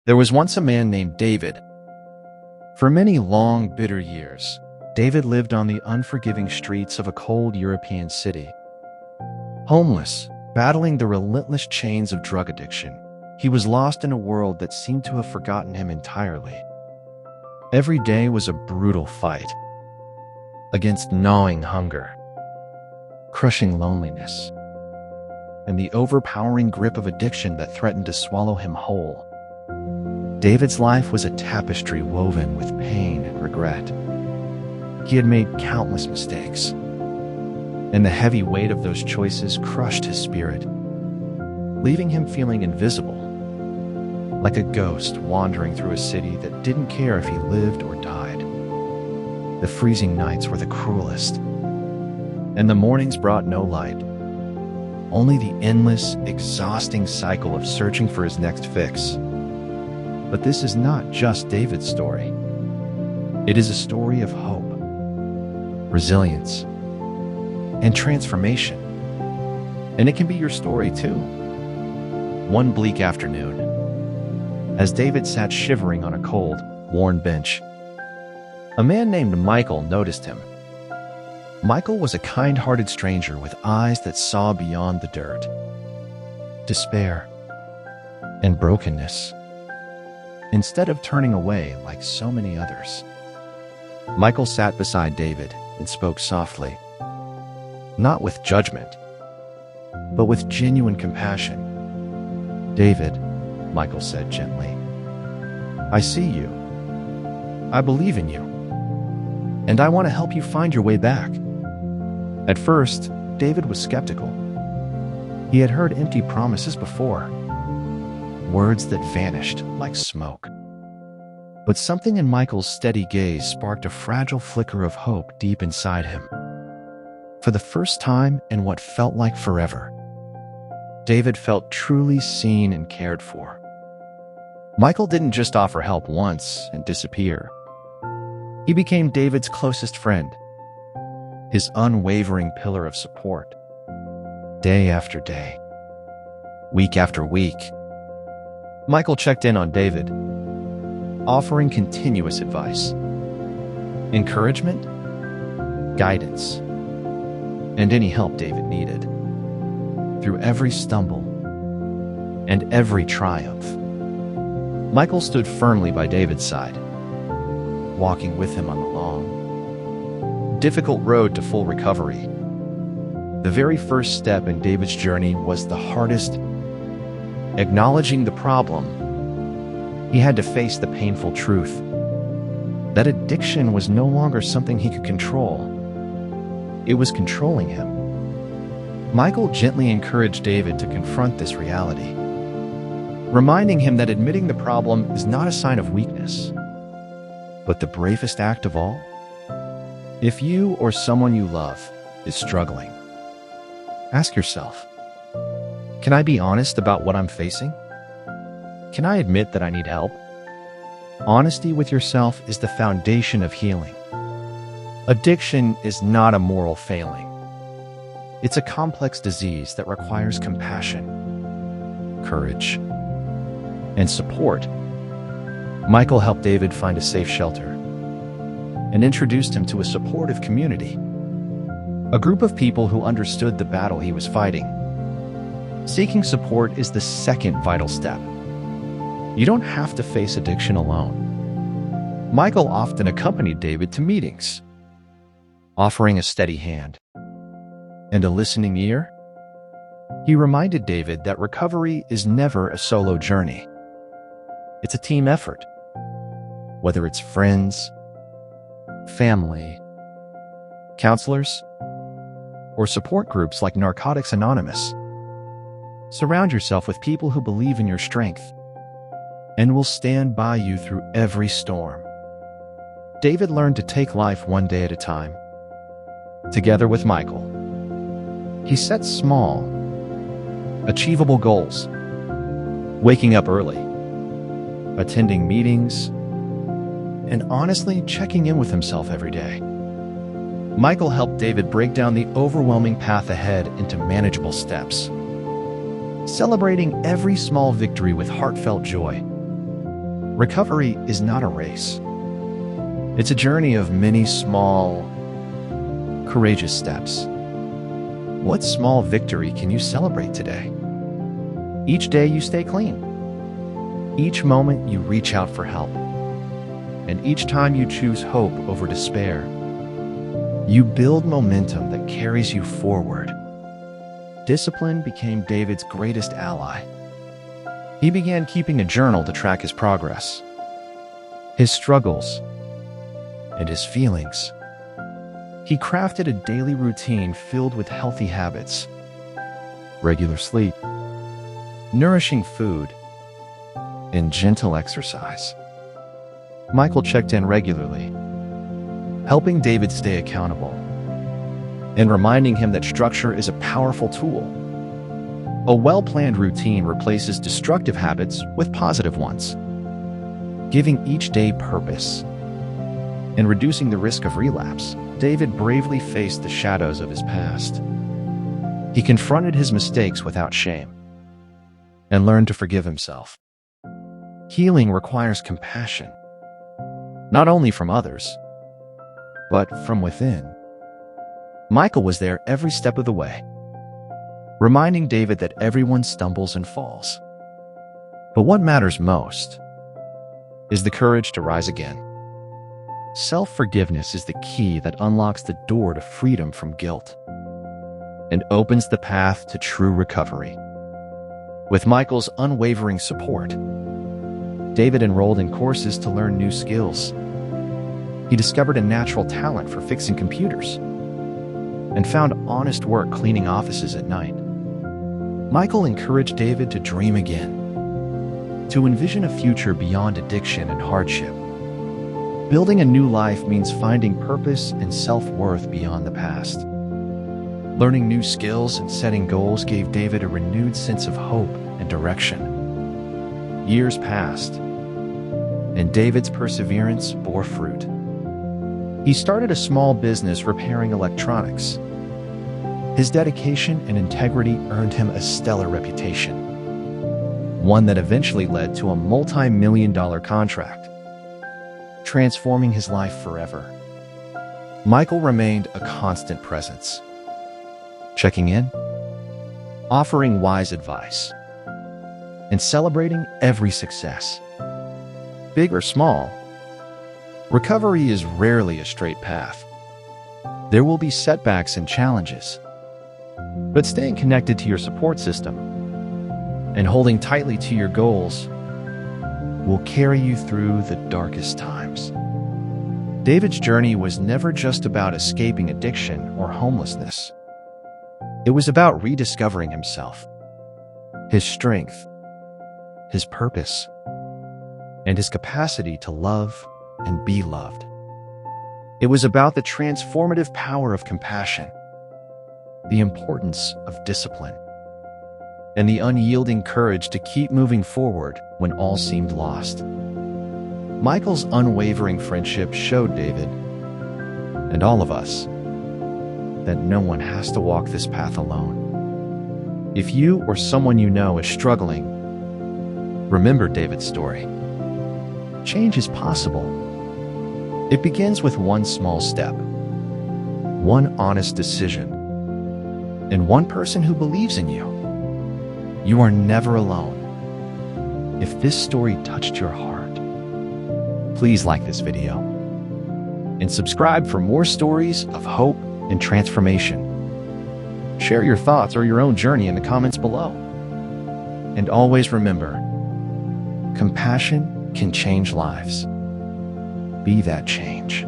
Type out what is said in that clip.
There was once a man named David. For many long, bitter years, David lived on the unforgiving streets of a cold European city. Homeless, battling the relentless chains of drug addiction, he was lost in a world that seemed to have forgotten him entirely. Every day was a brutal fight against gnawing hunger, crushing loneliness, and the overpowering grip of addiction that threatened to swallow him whole. David's life was a tapestry woven with pain and regret. He had made countless mistakes, and the heavy weight of those choices crushed his spirit, leaving him feeling invisible, like a ghost wandering through a city that didn't care if he lived or died. The freezing nights were the cruelest, and the mornings brought no light, only the endless, exhausting cycle of searching for his next fix. But this is not just David's story. It is a story of hope, resilience, and transformation. And it can be your story too. One bleak afternoon, as David sat shivering on a cold, worn bench, a man named Michael noticed him. Michael was a kind-hearted stranger with eyes that saw beyond the dirt, despair, and brokenness. Instead of turning away like so many others, Michael sat beside David and spoke softly, not with judgment, but with genuine compassion. "David," Michael said gently, "I see you. I believe in you. And I want to help you find your way back." At first, David was skeptical. He had heard empty promises before, words that vanished like smoke. But something in Michael's steady gaze sparked a fragile flicker of hope deep inside him. For the first time in what felt like forever, David felt truly seen and cared for. Michael didn't just offer help once and disappear. He became David's closest friend, his unwavering pillar of support. Day after day, week after week, Michael checked in on David, offering continuous advice, encouragement, guidance, and any help David needed. Through every stumble and every triumph, Michael stood firmly by David's side, walking with him on the long, difficult road to full recovery. The very first step in David's journey was the hardest. Acknowledging the problem, he had to face the painful truth that addiction was no longer something he could control. It was controlling him. Michael gently encouraged David to confront this reality, reminding him that admitting the problem is not a sign of weakness, but the bravest act of all. If you or someone you love is struggling, ask yourself, can I be honest about what I'm facing? Can I admit that I need help? Honesty with yourself is the foundation of healing. Addiction is not a moral failing. It's a complex disease that requires compassion, courage, and support. Michael helped David find a safe shelter and introduced him to a supportive community, a group of people who understood the battle he was fighting. Seeking support is the second vital step. You don't have to face addiction alone. Michael often accompanied David to meetings, offering a steady hand and a listening ear. He reminded David that recovery is never a solo journey. It's a team effort. Whether it's friends, family, counselors, or support groups like Narcotics Anonymous, surround yourself with people who believe in your strength and will stand by you through every storm. David learned to take life one day at a time. Together with Michael, he set small, achievable goals, waking up early, attending meetings, and honestly checking in with himself every day. Michael helped David break down the overwhelming path ahead into manageable steps, celebrating every small victory with heartfelt joy. Recovery is not a race. It's a journey of many small, courageous steps. What small victory can you celebrate today? Each day you stay clean. Each moment you reach out for help. And each time you choose hope over despair, you build momentum that carries you forward. Discipline became David's greatest ally. He began keeping a journal to track his progress, his struggles, and his feelings. He crafted a daily routine filled with healthy habits, regular sleep, nourishing food, and gentle exercise. Michael checked in regularly, helping David stay accountable and reminding him that structure is a powerful tool. A well-planned routine replaces destructive habits with positive ones, giving each day purpose and reducing the risk of relapse. David bravely faced the shadows of his past. He confronted his mistakes without shame and learned to forgive himself. Healing requires compassion, not only from others, but from within. Michael was there every step of the way, reminding David that everyone stumbles and falls. But what matters most is the courage to rise again. Self-forgiveness is the key that unlocks the door to freedom from guilt and opens the path to true recovery. With Michael's unwavering support, David enrolled in courses to learn new skills. He discovered a natural talent for fixing computers and found honest work cleaning offices at night. Michael encouraged David to dream again, to envision a future beyond addiction and hardship. Building a new life means finding purpose and self-worth beyond the past. Learning new skills and setting goals gave David a renewed sense of hope and direction. Years passed, and David's perseverance bore fruit. He started a small business repairing electronics. His dedication and integrity earned him a stellar reputation, one that eventually led to a multi-million-dollar contract, transforming his life forever. Michael remained a constant presence, checking in, offering wise advice, and celebrating every success. Big or small, recovery is rarely a straight path. There will be setbacks and challenges, but staying connected to your support system and holding tightly to your goals will carry you through the darkest times. David's journey was never just about escaping addiction or homelessness. It was about rediscovering himself, his strength, his purpose, and his capacity to love and be loved. It was about the transformative power of compassion, the importance of discipline, and the unyielding courage to keep moving forward when all seemed lost. Michael's unwavering friendship showed David, and all of us, that no one has to walk this path alone. If you or someone you know is struggling, remember David's story. Change is possible. It begins with one small step, one honest decision, and one person who believes in you. You are never alone. If this story touched your heart, please like this video and subscribe for more stories of hope and transformation. Share your thoughts or your own journey in the comments below. And always remember, compassion can change lives. Be that change.